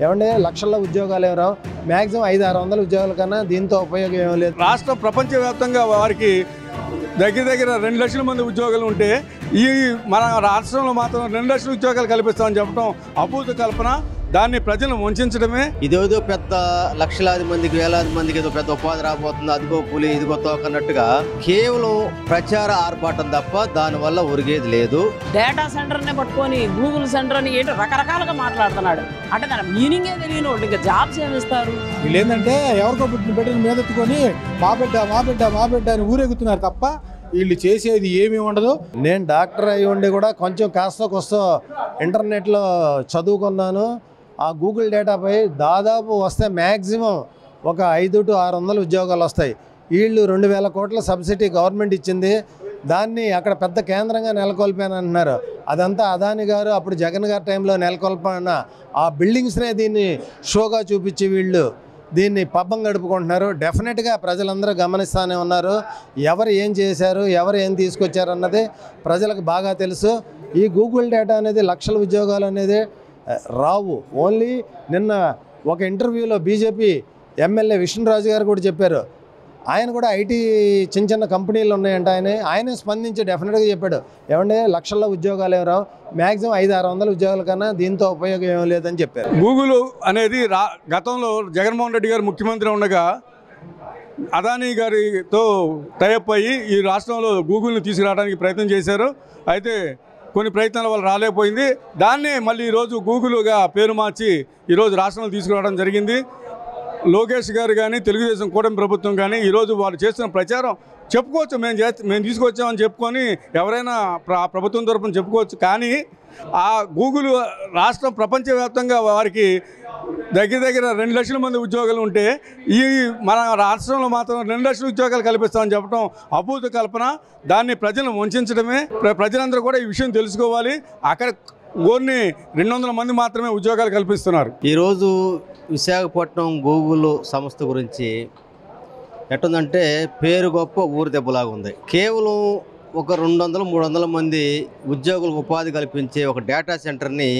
ఏమంటే లక్షల్లో ఉద్యోగాలు ఏమో రావు, మ్యాక్సిమం 500-600 ఉద్యోగాల కన్నా దీంతో ఉపయోగం ఏమీ లేదు. రాష్ట్ర ప్రపంచవ్యాప్తంగా వారికి దగ్గర 2 లక్షల మంది ఉద్యోగాలు ఉంటే ఈ మన రాష్ట్రంలో మాత్రం 2 లక్షల ఉద్యోగాలు కల్పిస్తామని చెప్పడం అభూత కల్పన. దాన్ని ప్రజలను వంచడమే. ఇదేదో పెద్ద లక్షలాది మందికి వేలాది మందికి ఏదో పెద్ద ఉపాధి రాబోతుంది, అదిగో పులి ఇదిగో తోక అన్నట్టుగా కేవలం ప్రచార ఆర్భాటం తప్ప దానివల్ల ఒరిగేది లేదు. డేటా సెంటర్ని పట్టుకొని గూగుల్ సెంటర్ అని ఏంటో రకరకాలుగా మాట్లాడుతున్నాడు. అంటే దాని మీనింగే తెలియని వాళ్ళు ఇంకా జాబ్స్ ఏమిస్తారు? వీళ్ళు ఏంటంటే ఎవరికో పుట్టిన బిడ్డని మీదెత్తుకొని మా బిడ్డ అని ఊరేగుతున్నారు తప్ప వీళ్ళు చేసేది ఏమీ ఉండదు. నేను డాక్టర్ అయి ఉండి కూడా కొంచెం కాస్త కొస్తో ఇంటర్నెట్లో చదువుకున్నాను. ఆ గూగుల్ డేటాపై దాదాపు వస్తే మ్యాక్సిమం ఒక 500-600 ఉద్యోగాలు వస్తాయి. వీళ్ళు 2000 కోట్ల సబ్సిడీ గవర్నమెంట్ ఇచ్చింది, దాన్ని అక్కడ పెద్ద కేంద్రంగా నెలకొల్పాను అంటున్నారు. అదంతా అదాని గారు అప్పుడు జగన్ గారి టైంలో నెలకొల్పన్న ఆ బిల్డింగ్స్నే దీన్ని షోగా చూపించి వీళ్ళు దీన్ని పబ్బం గడుపుకుంటున్నారు. డెఫినెట్గా ప్రజలందరూ గమనిస్తూనే ఉన్నారు, ఎవరు ఏం చేశారు, ఎవరు ఏం తీసుకొచ్చారు అన్నది ప్రజలకు బాగా తెలుసు. ఈ గూగుల్ డేటా అనేది లక్షల ఉద్యోగాలు అనేది రావు. ఓన్లీ నిన్న ఒక ఇంటర్వ్యూలో బీజేపీ ఎమ్మెల్యే విష్ణురాజు గారు కూడా చెప్పారు, ఆయన కూడా ఐటీ చిన్న కంపెనీలు ఉన్నాయంట. ఆయనే స్పందించి డెఫినెట్గా చెప్పాడు, ఏమంటే లక్షల్లో ఉద్యోగాలు ఏమో రావు, మ్యాక్సిమం 500-600 ఉద్యోగాల కన్నా దీంతో ఉపయోగం ఏమీ లేదని చెప్పారు. గూగుల్ అనేది గతంలో జగన్మోహన్ రెడ్డి గారు ముఖ్యమంత్రి ఉండగా అదానీ గారితో టైఅప్ అయ్యి ఈ రాష్ట్రంలో గూగుల్ని తీసుకురావడానికి ప్రయత్నం చేశారు. అయితే కొన్ని ప్రయత్నాల వల్ల రాలేకపోయింది. దాన్నే మళ్ళీ ఈరోజు గూగుల్గా పేరు మార్చి ఈరోజు రాష్ట్రంలో తీసుకురావడం జరిగింది. లోకేష్ గారు కానీ తెలుగుదేశం కూటమి ప్రభుత్వం కానీ ఈరోజు వారు చేస్తున్న ప్రచారం చెప్పుకోవచ్చు, మేము తీసుకొచ్చామని చెప్పుకొని ఎవరైనా ప్రభుత్వం తరపున చెప్పుకోవచ్చు. కానీ ఆ గూగుల్ రాష్ట్రం ప్రపంచవ్యాప్తంగా వారికి దగ్గర 2 లక్షల మంది ఉద్యోగాలు ఉంటే ఈ మన రాష్ట్రంలో మాత్రం 2 లక్షల ఉద్యోగాలు కల్పిస్తామని చెప్పడం అభూత కల్పన. దాన్ని ప్రజలను వంచడమే. ప్రజలందరూ కూడా ఈ విషయం తెలుసుకోవాలి. అక్కడ ఓన్లీ 200 మంది మాత్రమే ఉద్యోగాలు కల్పిస్తున్నారు. ఈరోజు విశాఖపట్నం గూగుల్ సంస్థ గురించి ఎట్టుందంటే పేరు గొప్ప ఊరు దెబ్బలాగా ఉంది. కేవలం ఒక 200-300 మంది ఉద్యోగులకు ఉపాధి కల్పించే ఒక డేటా సెంటర్ని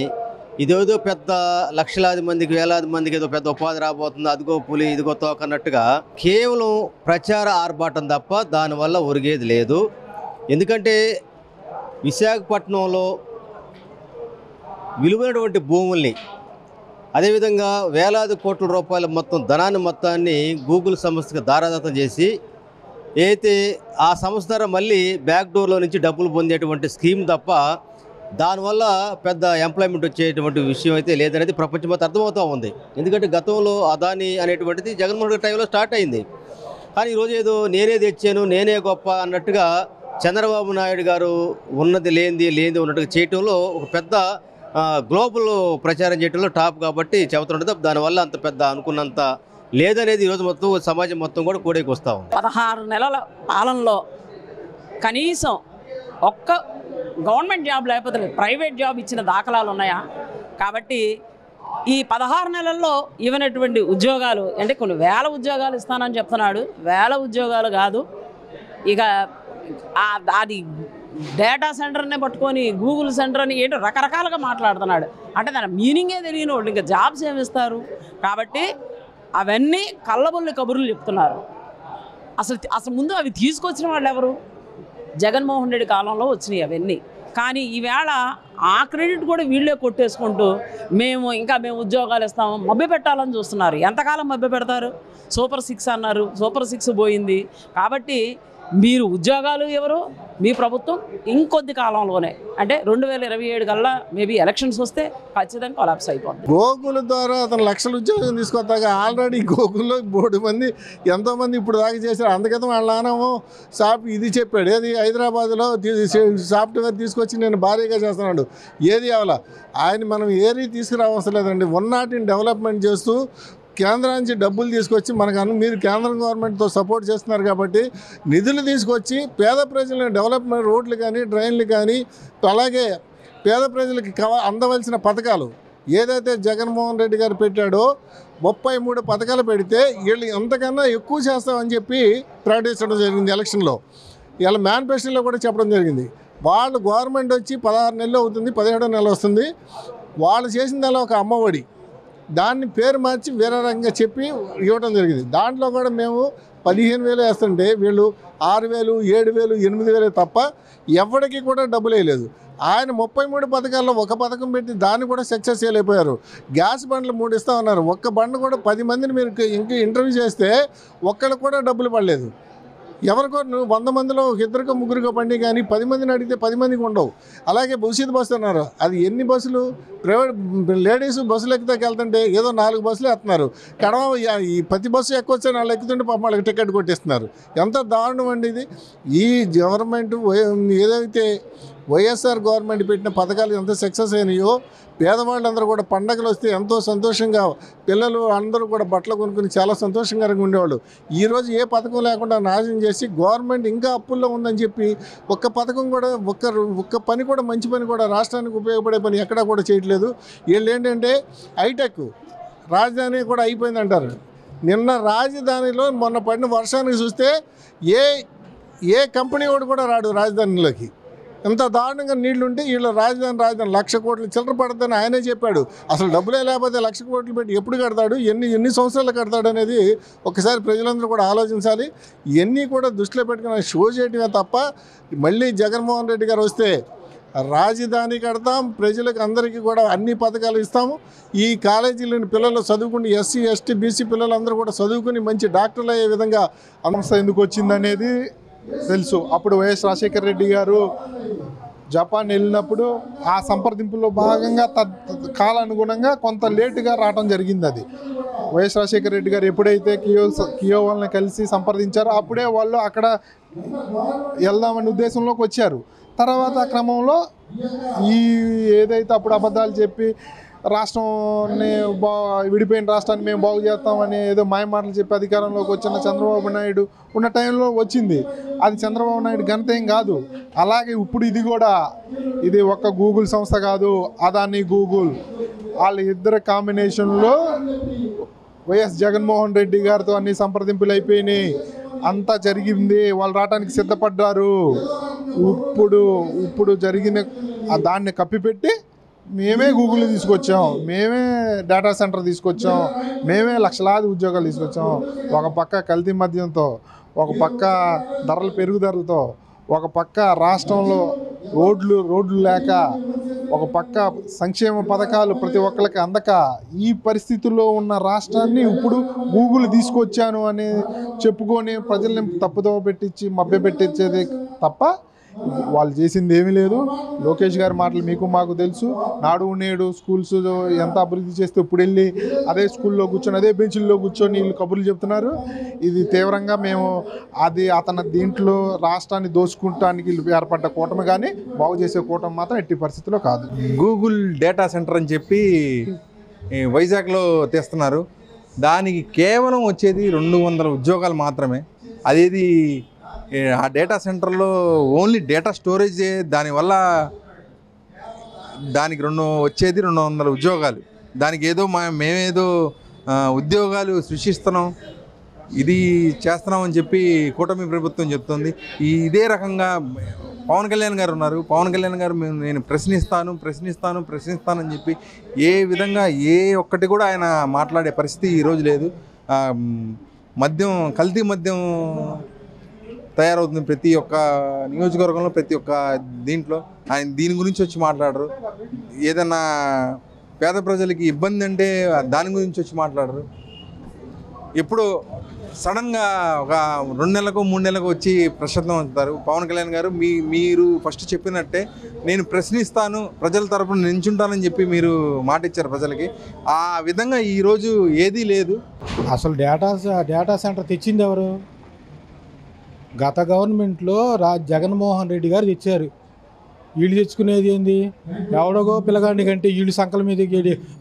ఇదేదో పెద్ద లక్షలాది మందికి వేలాది మందికి ఏదో పెద్ద ఉపాధి రాబోతుంది, అదిగో పులి ఇదిగో తోక అన్నట్టుగా కేవలం ప్రచార ఆర్భాటం తప్ప దానివల్ల ఒరిగేది లేదు. ఎందుకంటే విశాఖపట్నంలో విలువైనటువంటి భూముల్ని, అదేవిధంగా వేలాది కోట్ల రూపాయల ధనాన్ని మొత్తాన్ని గూగుల్ సంస్థకి దారాదత్తం చేసి అయితే ఆ సంస్థ ద్వారా మళ్ళీ బ్యాక్ డోర్లో నుంచి డబ్బులు పొందేటువంటి స్కీమ్ తప్ప దానివల్ల పెద్ద ఎంప్లాయ్మెంట్ వచ్చేటువంటి విషయం అయితే లేదనేది ప్రపంచం మొత్తం అర్థమవుతూ ఉంది. ఎందుకంటే గతంలో అదాని అనేటువంటిది జగన్మోహన్ రెడ్డి టైంలో స్టార్ట్ అయింది. కానీ ఈరోజు ఏదో నేనే తెచ్చాను, నేనే గొప్ప అన్నట్టుగా చంద్రబాబు నాయుడు గారు ఉన్నది లేనిది ఉన్నట్టుగా చేయటంలో ఒక పెద్ద గ్లోబల్ ప్రచారం చేయడంలో టాప్ కాబట్టి చెబుతుంటుంది. దానివల్ల అంత పెద్ద అనుకున్నంత లేదనేది ఈరోజు మొత్తం సమాజం మొత్తం కూడా కూడేకి వస్తూ ఉంది. 16 నెలల పాలనలో కనీసం ఒక్క గవర్నమెంట్ జాబ్ లేకపోతే ప్రైవేట్ జాబ్ ఇచ్చిన దాఖలాలు ఉన్నాయా? కాబట్టి ఈ 16 నెలల్లో ఇవ్వనటువంటి ఉద్యోగాలు అంటే కొన్ని వేల ఉద్యోగాలు ఇస్తానని చెప్తున్నాడు. వేల ఉద్యోగాలు కాదు, ఇక అది డేటా సెంటర్ని పట్టుకొని గూగుల్ సెంటర్ అని ఏంటో రకరకాలుగా మాట్లాడుతున్నాడు. అంటే దాని మీనింగే తెలియని వాళ్ళు ఇంకా జాబ్స్ ఏమిస్తారు? కాబట్టి అవన్నీ కళ్ళబొల్లి కబుర్లు చెప్తున్నారు. అసలు ముందు అవి తీసుకొచ్చిన వాళ్ళు ఎవరు? జగన్మోహన్ రెడ్డి కాలంలో వచ్చినాయి అవన్నీ. కానీ ఈవేళ ఆ క్రెడిట్ కూడా వీళ్ళే కొట్టేసుకుంటూ మేము ఉద్యోగాలు ఇస్తాము మభ్య పెట్టాలని చూస్తున్నారు. ఎంతకాలం మభ్య పెడతారు? సూపర్ 6 అన్నారు, సూపర్ 6 పోయింది. కాబట్టి మీరు ఉద్యోగాలు ఎవరు? మీ ప్రభుత్వం ఇంకొద్ది కాలంలోనే అంటే 2027 కల్లా మేబీ ఎలక్షన్స్ వస్తే ఖచ్చితంగా కొలాప్స్ అయిపోతుంది. గూగుల్ ద్వారా అతను లక్షల ఉద్యోగం తీసుకొస్తాక ఆల్రెడీ గూగుల్లో 3 మంది ఎంతోమంది ఇప్పుడు దాకా చేశారు. అందుకని వాళ్ళ నాన్నము ఇది చెప్పాడు, ఏది హైదరాబాద్లో సాఫ్ట్వేర్ తీసుకొచ్చి నేను భారీగా చేస్తున్నాడు. ఏది అవ్వాల ఆయన మనం ఏది తీసుకురావసరం లేదండి. ఉన్నటిని డెవలప్మెంట్ చేస్తూ కేంద్రానికి డబ్బులు తీసుకొచ్చి మీరు కేంద్ర గవర్నమెంట్తో సపోర్ట్ చేస్తున్నారు కాబట్టి నిధులు తీసుకొచ్చి పేద ప్రజల డెవలప్మెంట్ రోడ్లు కానీ డ్రైన్లు కానీ అలాగే పేద ప్రజలకి అందవలసిన పథకాలు ఏదైతే జగన్మోహన్ రెడ్డి గారు పెట్టాడో 33 పథకాలు పెడితే వీళ్ళు ఎంతకన్నా ఎక్కువ చేస్తామని చెప్పి ప్రకటించడం జరిగింది ఎలక్షన్లో. ఇలా మేనిఫెస్టోలో కూడా చెప్పడం జరిగింది. వాళ్ళు గవర్నమెంట్ వచ్చి 16 నెలలు అవుతుంది, 17వ నెల వస్తుంది. వాళ్ళు చేసిందలా ఒక అమ్మఒడి దాన్ని పేరు మార్చి వేరే రకంగా చెప్పి ఇవ్వడం జరిగింది. దాంట్లో కూడా మేము 15,000 వేస్తుంటే వీళ్ళు 6,000, 7,000, 8,000 తప్ప ఎవరికి కూడా డబ్బులు వేయలేదు. ఆయన 33 పథకాల్లో ఒక పథకం పెట్టి దాన్ని కూడా సక్సెస్ చేయలేకపోయారు. గ్యాస్ బండ్లు 3 ఇస్తా ఉన్నారు. ఒక్క బండ్ కూడా 10 మందిని మీరు ఇంకా ఇంటర్వ్యూ చేస్తే ఒక్కళ్ళకి కూడా డబ్బులు పడలేదు. ఎవరికో 100 మందిలో ఇద్దరికో ముగ్గురికో పండి కానీ 10 మందిని అడిగితే 10 మందికి ఉండవు. అలాగే భవిష్యత్ బస్సు అన్నారు. అది ఎన్ని బస్సులు ప్రైవేట్ లేడీస్ బస్సులు ఎక్కితే వెళ్తుంటే ఏదో 4 బస్సులు ఎత్తున్నారు. కడవ ఈ ప్రతి బస్సు ఎక్కొచ్చని వాళ్ళు ఎక్కుతుంటే పాపం వాళ్ళకి టికెట్ కొట్టిస్తున్నారు. ఎంత దారుణం అండి ఇది. ఈ గవర్నమెంట్ ఏదైతే వైఎస్ఆర్ గవర్నమెంట్ పెట్టిన పథకాలు ఎంత సక్సెస్ అయినాయో పేదవాళ్ళందరూ కూడా పండగలు వస్తే ఎంతో సంతోషంగా పిల్లలు అందరూ కూడా బట్టలు కొనుక్కుని చాలా సంతోషంగా ఉండేవాళ్ళు. ఈరోజు ఏ పథకం లేకుండా నాశనం చేసి గవర్నమెంట్ ఇంకా అప్పుల్లో ఉందని చెప్పి ఒక్క పథకం కూడా ఒక్క పని కూడా మంచి పని కూడా రాష్ట్రానికి ఉపయోగపడే పని ఎక్కడా కూడా చేయట్లేదు. వీళ్ళు ఏంటంటే హైటెక్ రాజధాని కూడా అయిపోయిందంటారు. నిన్న రాజధానిలో మొన్న పడిన వర్షానికి చూస్తే ఏ కంపెనీ వాడు కూడా రాడు రాజధానిలోకి. ఎంత దారుణంగా నీళ్లు ఉంటే వీళ్ళు రాజధాని 1,00,000 కోట్లు చిల్లర పడతాని ఆయనే చెప్పాడు. అసలు డబ్బులే లేకపోతే 1,00,000 కోట్లు పెట్టి ఎప్పుడు కడతాడు, ఎన్ని సంవత్సరాలు కడతాడు అనేది ఒకసారి ప్రజలందరూ కూడా ఆలోచించాలి. ఇవన్నీ కూడా దృష్టిలో పెట్టుకుని షో చేయటమే తప్ప మళ్ళీ జగన్మోహన్ రెడ్డి గారు వస్తే రాజధాని కడతాం, ప్రజలకు అందరికీ కూడా అన్ని పథకాలు ఇస్తాము, ఈ కాలేజీలోని పిల్లలు చదువుకుని ఎస్సీ ఎస్టీ బీసీ పిల్లలందరూ కూడా చదువుకుని మంచి డాక్టర్లు అయ్యే విధంగా సంస్థ ఎందుకు వచ్చిందనేది తెలుసు. అప్పుడు వైఎస్ రాజశేఖర రెడ్డి గారు జపాన్ వెళ్ళినప్పుడు ఆ సంప్రదింపుల్లో భాగంగా కాలానుగుణంగా కొంత లేటుగా రావడం జరిగింది. అది వైఎస్ రాజశేఖర రెడ్డి గారు ఎప్పుడైతే కియో వాళ్ళని కలిసి సంప్రదించారో అప్పుడే వాళ్ళు అక్కడ వెళ్దామనే ఉద్దేశంలోకి వచ్చారు. తర్వాత క్రమంలో ఏదైతే అప్పుడు అబద్ధాలు చెప్పి రాష్ట్రాన్ని విడిపోయిన రాష్ట్రాన్ని మేము బాగు చేస్తామని ఏదో మాయమాటలు చెప్పి అధికారంలోకి వచ్చిన చంద్రబాబు నాయుడు ఉన్న టైంలో వచ్చింది. అది చంద్రబాబు నాయుడు ఘనత ఏం కాదు. అలాగే ఇప్పుడు ఇది ఒక్క గూగుల్ సంస్థ కాదు, అదాని గూగుల్ వాళ్ళ ఇద్దరు కాంబినేషన్లో వైఎస్ జగన్మోహన్ రెడ్డి గారితో అన్ని సంప్రదింపులు అయిపోయినాయి, అంతా జరిగింది, వాళ్ళు రావడానికి సిద్ధపడ్డారు. ఇప్పుడు జరిగిన దాన్ని కప్పిపెట్టి మేమే గూగుల్ తీసుకొచ్చాం, మేమే డేటా సెంటర్ తీసుకొచ్చాం, మేమే లక్షలాది ఉద్యోగాలు తీసుకొచ్చాం. ఒక పక్క కల్తీ మద్యంతో, ఒక పక్క పెరుగుదలతో, ఒక పక్క రాష్ట్రంలో రోడ్లు లేక, ఒక పక్క సంక్షేమ పథకాలు ప్రతి ఒక్కరికి అందక ఈ పరిస్థితుల్లో ఉన్న రాష్ట్రాన్ని ఇప్పుడు గూగుల్ తీసుకొచ్చాను అని చెప్పుకొని ప్రజల్ని తప్పుదోవ పెట్టించి మభ్యపెట్టించేది తప్ప వాళ్ళు చేసింది ఏమీ లేదు. లోకేష్ గారి మాటలు మీకు మాకు తెలుసు. నాడు నేడు స్కూల్స్ ఎంత అభివృద్ధి చేస్తే ఇప్పుడు వెళ్ళి అదే స్కూల్లో కూర్చొని అదే బెంచ్ల్లో కూర్చొని వీళ్ళు కబుర్లు చెప్తున్నారు. ఇది తీవ్రంగా మేము అతని దీంట్లో రాష్ట్రాన్ని దోచుకుంటానికి ఏర్పడ్డ కూటమి కానీ బాగు చేసే కూటమి మాత్రం ఎట్టి పరిస్థితుల్లో కాదు. గూగుల్ డేటా సెంటర్ అని చెప్పి వైజాగ్లో తెస్తున్నారు. దానికి కేవలం వచ్చేది 200 ఉద్యోగాలు మాత్రమే. అదేది ఆ డేటా సెంటర్లో ఓన్లీ డేటా స్టోరేజే, దానివల్ల దానికి వచ్చేది 200 ఉద్యోగాలు. దానికి ఏదో మేమేదో ఉద్యోగాలు సృష్టిస్తున్నాం, ఇది చేస్తున్నామని చెప్పి కూటమి ప్రభుత్వం చెప్తుంది. ఇదే రకంగా పవన్ కళ్యాణ్ గారు ఉన్నారు. పవన్ కళ్యాణ్ గారు నేను ప్రశ్నిస్తానని చెప్పి ఏ విధంగా ఒక్కటి కూడా ఆయన మాట్లాడే పరిస్థితి ఈరోజు లేదు. కల్తీ మద్యం తయారవుతుంది ప్రతి ఒక్క నియోజకవర్గంలో, ప్రతి ఒక్క దీంట్లో. ఆయన దీని గురించి వచ్చి మాట్లాడరు. ఏదన్నా పేద ప్రజలకి ఇబ్బంది అంటే దాని గురించి వచ్చి మాట్లాడరు. ఎప్పుడు సడన్గా ఒక 2 నెలలకు 3 నెలలకు వచ్చి ప్రశ్న అవుతారు. పవన్ కళ్యాణ్ గారు మీరు ఫస్ట్ చెప్పినట్టే నేను ప్రశ్నిస్తాను, ప్రజల తరపున నించుంటానని చెప్పి మీరు మాట ఇచ్చారు ప్రజలకి. ఆ విధంగా ఈరోజు ఏదీ లేదు. అసలు డేటా సెంటర్ తెచ్చింది ఎవరు? గత గవర్నమెంట్లో జగన్మోహన్ రెడ్డి గారు తెచ్చారు. వీళ్ళు తెచ్చుకునేది ఏంది? ఎవడగో పిల్లగాడి కంటే వీళ్ళు సంకల మీద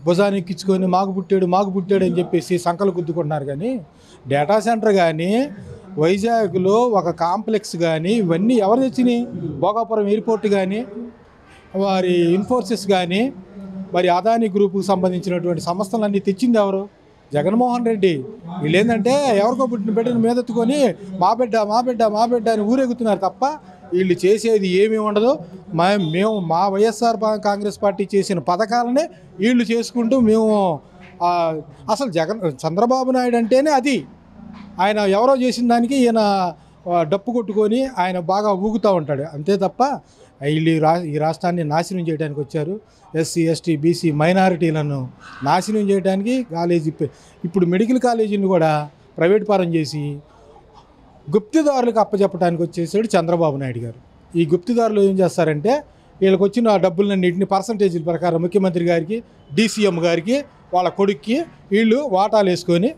భుజాన్ని ఎక్కించుకొని మాకు పుట్టాడు అని చెప్పేసి సంకలు గుద్దుకుంటున్నారు. కానీ డేటా సెంటర్ కానీ వైజాగ్లో ఒక కాంప్లెక్స్ కానీ ఇవన్నీ ఎవరు తెచ్చినాయి? భోగాపురం ఎయిర్పోర్ట్ కానీ, వారి ఇన్ఫోసిస్ కానీ, మరి అదాని గ్రూపుకు సంబంధించినటువంటి సంస్థలన్నీ తెచ్చింది ఎవరు? జగన్మోహన్ రెడ్డి. వీళ్ళు ఏంటంటే ఎవరికో బిడ్డను మీదెత్తుకొని మా బిడ్డ అని ఊరేగుతున్నారు తప్ప వీళ్ళు చేసేది ఏమీ ఉండదు. మా వైఎస్ఆర్ కాంగ్రెస్ పార్టీ చేసిన పథకాలనే వీళ్ళు చేసుకుంటూ మేము అసలు చంద్రబాబు నాయుడు అంటేనే అది. ఆయన ఎవరో చేసిన దానికి ఈయన డప్పు కొట్టుకొని ఆయన బాగా ఊగుతూ ఉంటాడు అంతే తప్ప వీళ్ళు ఈ రాష్ట్రాన్ని నాశనం చేయడానికి వచ్చారు. ఎస్సీ ఎస్టీ బీసీ మైనారిటీలను నాశనం చేయడానికి కాలేజీ, ఇప్పుడు మెడికల్ కాలేజీని కూడా ప్రైవేట్ పరం చేసి గుప్తిదారులకు అప్పచెప్పడానికి వచ్చేసాడు చంద్రబాబు నాయుడు గారు. ఈ గుప్తిదారులు ఏం చేస్తారంటే వీళ్ళకి వచ్చిన డబ్బులన్నింటినీ పర్సంటేజీల ప్రకారం ముఖ్యమంత్రి గారికి, డీసీఎం గారికి, వాళ్ళ కొడుక్కి వీళ్ళు వాటాలు వేసుకొని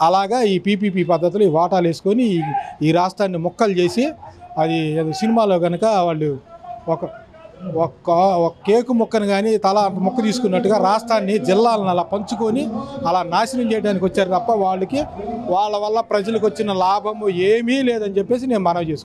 అలాగా ఈ పీపీపీ పద్ధతులు ఈ వాటాలు వేసుకొని ఈ రాష్ట్రాన్ని మొక్కలు చేసి అది సినిమాలో కనుక వాళ్ళు ఒక కేకు మొక్కను కానీ తల మొక్క తీసుకున్నట్టుగా రాష్ట్రాన్ని జిల్లాలను అలా పంచుకొని అలా నాశనం చేయడానికి వచ్చారు తప్ప వాళ్ళ వల్ల ప్రజలకు వచ్చిన లాభము ఏమీ లేదని చెప్పేసి నేను మనవి చేసుకున్నాను.